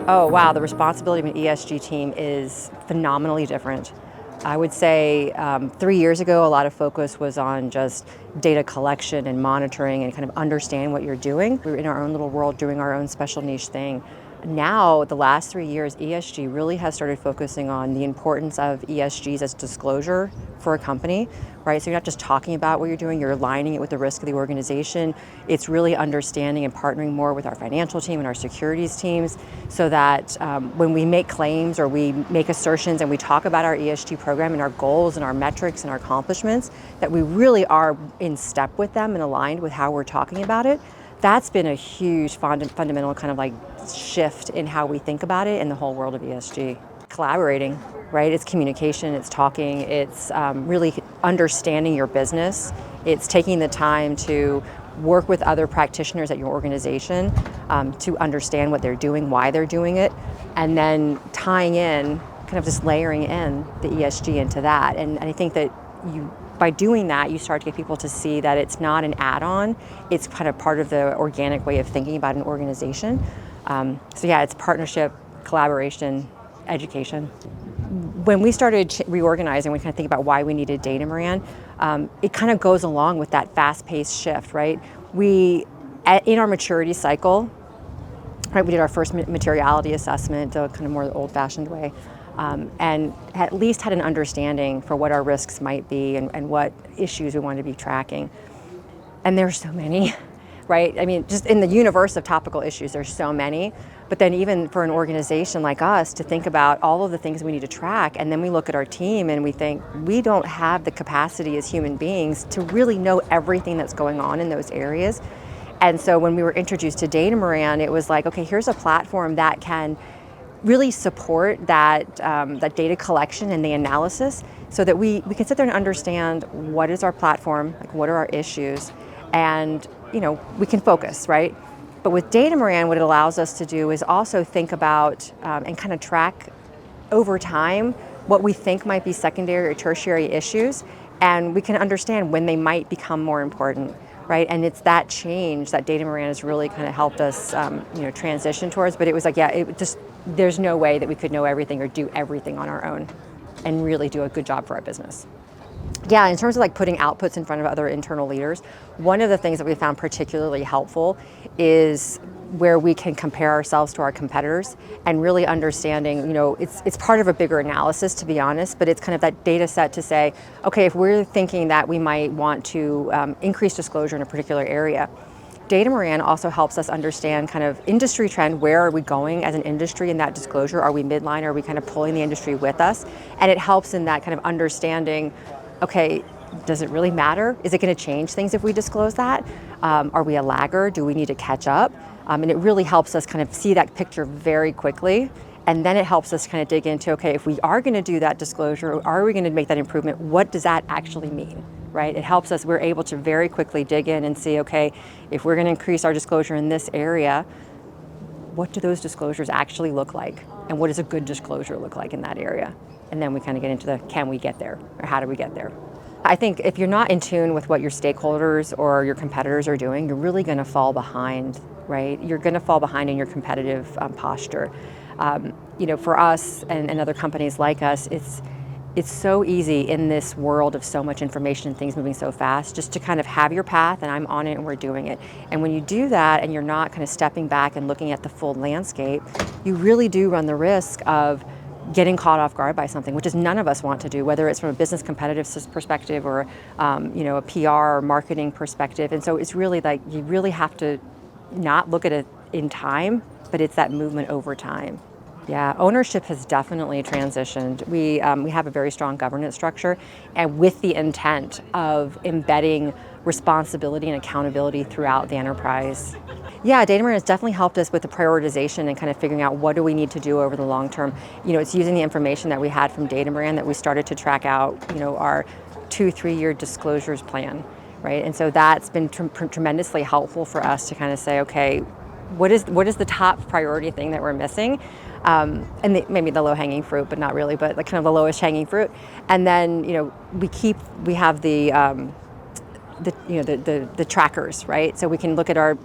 Oh wow, the responsibility of an ESG team is phenomenally different. I would say 3 years ago, a lot of focus was on just data collection and monitoring and kind of understand what you're doing. We were in our own little world doing our own special niche thing. Now, the last 3 years, ESG really has started focusing on the importance of ESGs as disclosure for a company, right? So you're not just talking about what you're doing, you're aligning it with the risk of the organization. It's really understanding and partnering more with our financial team and our securities teams so that when we make claims or we make assertions and we talk about our ESG program and our goals and our metrics and our accomplishments, that we really are in step with them and aligned with how we're talking about it. That's been a huge fundamental kind of like shift in how we think about it in the whole world of ESG. Collaborating, right? It's communication, it's talking, it's really understanding your business. It's taking the time to work with other practitioners at your organization to understand what they're doing, why they're doing it, and then tying in, kind of just layering in the ESG into that. And I think that by doing that, you start to get people to see that it's not an add-on, it's kind of part of the organic way of thinking about an organization. So yeah, it's partnership, collaboration, education. When we started reorganizing, we kind of think about why we needed Datamaran. It kind of goes along with that fast-paced shift, right? In our maturity cycle, right, we did our first materiality assessment, kind of more the old-fashioned way, and at least had an understanding for what our risks might be and what issues we wanted to be tracking. And there's so many, right? I mean, just in the universe of topical issues, there's so many. But then even for an organization like us to think about all of the things we need to track, and then we look at our team and we think we don't have the capacity as human beings to really know everything that's going on in those areas. And so when we were introduced to Datamaran, it was like, okay, here's a platform that can really support that data collection and the analysis so that we can sit there and understand what is our platform, like what are our issues, and we can focus, right? But with Datamaran, what it allows us to do is also think about and kind of track over time what we think might be secondary or tertiary issues, and we can understand when they might become more important, right? And it's that change that Datamaran has really kind of helped us transition towards. But it was like, there's no way that we could know everything or do everything on our own and really do a good job for our business. Yeah, in terms of like putting outputs in front of other internal leaders, one of the things that we found particularly helpful is where we can compare ourselves to our competitors and really understanding, it's part of a bigger analysis, to be honest, but it's kind of that data set to say, okay, if we're thinking that we might want to increase disclosure in a particular area, Datamaran also helps us understand kind of industry trend. Where are we going as an industry in that disclosure? Are we midline? Are we kind of pulling the industry with us? And it helps in that kind of understanding, okay, does it really matter? Is it going to change things if we disclose that? Are we a laggard? Do we need to catch up? And it really helps us kind of see that picture very quickly. And then it helps us kind of dig into, okay, if we are going to do that disclosure, are we going to make that improvement? What does that actually mean, right? It helps us, we're able to very quickly dig in and see, okay, if we're going to increase our disclosure in this area, what do those disclosures actually look like? And what does a good disclosure look like in that area? And then we kind of get into the, can we get there? Or how do we get there? I think if you're not in tune with what your stakeholders or your competitors are doing, you're really going to fall behind, right? You're going to fall behind in your competitive posture. For us and other companies like us, it's so easy in this world of so much information and things moving so fast just to kind of have your path and I'm on it and we're doing it. And when you do that and you're not kind of stepping back and looking at the full landscape, you really do run the risk of getting caught off guard by something, which is none of us want to do, whether it's from a business competitive perspective or a PR or marketing perspective. And so it's really like you really have to not look at it in time, but it's that movement over time. Yeah, ownership has definitely transitioned. We have a very strong governance structure, and with the intent of embedding responsibility and accountability throughout the enterprise. Yeah, Datamaran has definitely helped us with the prioritization and kind of figuring out what do we need to do over the long term. It's using the information that we had from Datamaran that we started to track out, our 2-3 year disclosures plan, right? And so that's been tremendously helpful for us to kind of say, okay, what is the top priority thing that we're missing? And maybe the low-hanging fruit, but not really, but like kind of the lowest hanging fruit. And then, we have the trackers, right? So we can look at our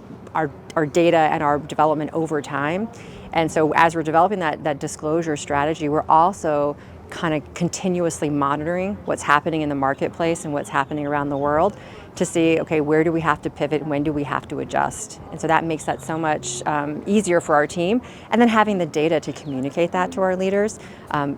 data and our development over time And so as we're developing that disclosure strategy, we're also kind of continuously monitoring what's happening in the marketplace and what's happening around the world to see, okay, where do we have to pivot and when do we have to adjust? And so that makes that so much easier for our team. And then having the data to communicate that to our leaders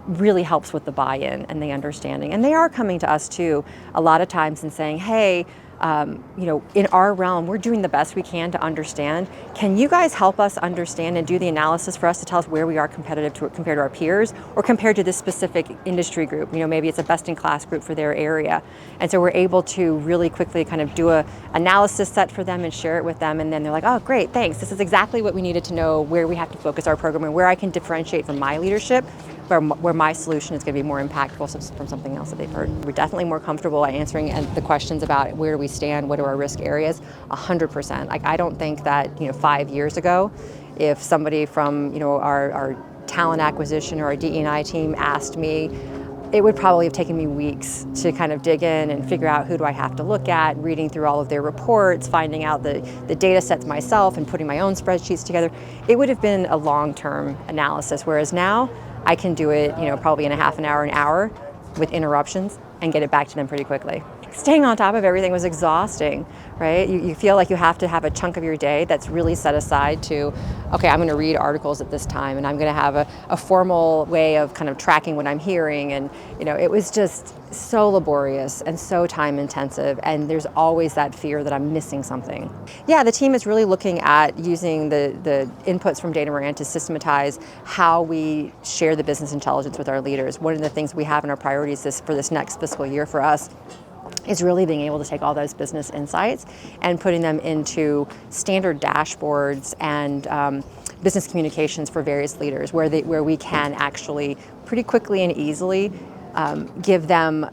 really helps with the buy-in and the understanding. And they are coming to us too a lot of times and saying, hey, in our realm, we're doing the best we can to understand. Can you guys help us understand and do the analysis for us to tell us where we are compared to our peers or compared to this specific industry group? Maybe it's a best-in-class group for their area. And so we're able to really quickly kind of do a analysis set for them and share it with them. And then they're like, oh, great, thanks. This is exactly what we needed to know, where we have to focus our program and where I can differentiate from my leadership, where my solution is going to be more impactful from something else that they've heard. We're definitely more comfortable answering the questions about where do we stand, what are our risk areas, 100%. I don't think that 5 years ago, if somebody from our talent acquisition or our DE&I team asked me, it would probably have taken me weeks to kind of dig in and figure out who do I have to look at, reading through all of their reports, finding out the data sets myself and putting my own spreadsheets together. It would have been a long-term analysis, whereas now I can do it probably in a half an hour with interruptions and get it back to them pretty quickly. Staying on top of everything was exhausting, right? You feel like you have to have a chunk of your day that's really set aside to, okay, I'm going to read articles at this time and I'm going to have a formal way of kind of tracking what I'm hearing. And it was just so laborious and so time intensive, and there's always that fear that I'm missing something. Yeah, the team is really looking at using the inputs from Datamaran to systematize how we share the business intelligence with our leaders. One of the things we have in our priorities for this next fiscal year for us is really being able to take all those business insights and putting them into standard dashboards and business communications for various leaders where we can actually pretty quickly and easily give them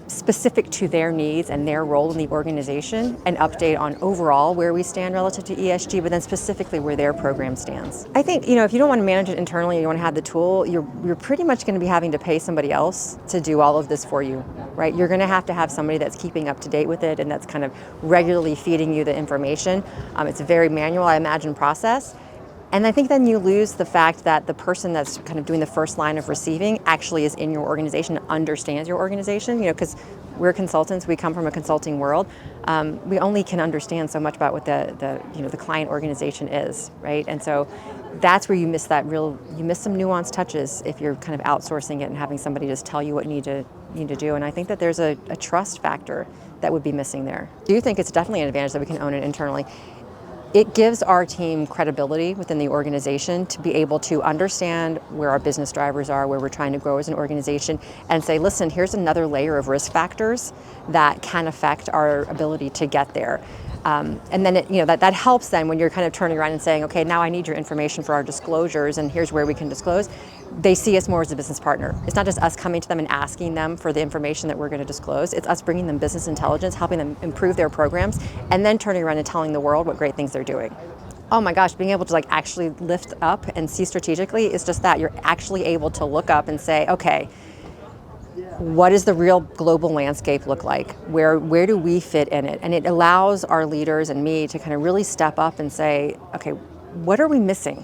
specific to their needs and their role in the organization, an update on overall where we stand relative to ESG, but then specifically where their program stands. I think, if you don't want to manage it internally, you want to have the tool, you're pretty much going to be having to pay somebody else to do all of this for you, right? You're going to have somebody that's keeping up to date with it and that's kind of regularly feeding you the information. It's a very manual, I imagine, process. And I think then you lose the fact that the person that's kind of doing the first line of receiving actually is in your organization, understands your organization, because we're consultants, we come from a consulting world. We only can understand so much about what the client organization is, right? And so that's where you miss some nuanced touches if you're kind of outsourcing it and having somebody just tell you what you need to do. And I think that there's a trust factor that would be missing there. I do think it's definitely an advantage that we can own it internally. It gives our team credibility within the organization to be able to understand where our business drivers are, where we're trying to grow as an organization, and say, listen, here's another layer of risk factors that can affect our ability to get there. And then that helps then when you're kind of turning around and saying, okay, now I need your information for our disclosures and here's where we can disclose. They see us more as a business partner. It's not just us coming to them and asking them for the information that we're going to disclose. It's us bringing them business intelligence, helping them improve their programs, and then turning around and telling the world what great things they're doing. Oh my gosh, being able to actually lift up and see strategically is just that. You're actually able to look up and say, okay, what does the real global landscape look like? Where do we fit in it? And it allows our leaders and me to kind of really step up and say, okay, what are we missing?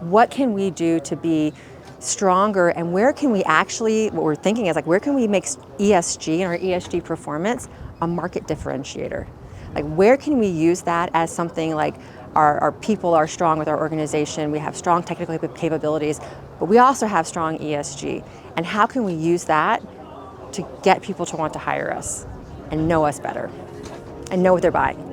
What can we do to be stronger, and where can we actually, what we're thinking is where can we make ESG and our ESG performance a market differentiator? Where can we use that as something our people are strong with our organization, we have strong technical capabilities, but we also have strong ESG. And how can we use that to get people to want to hire us and know us better and know what they're buying?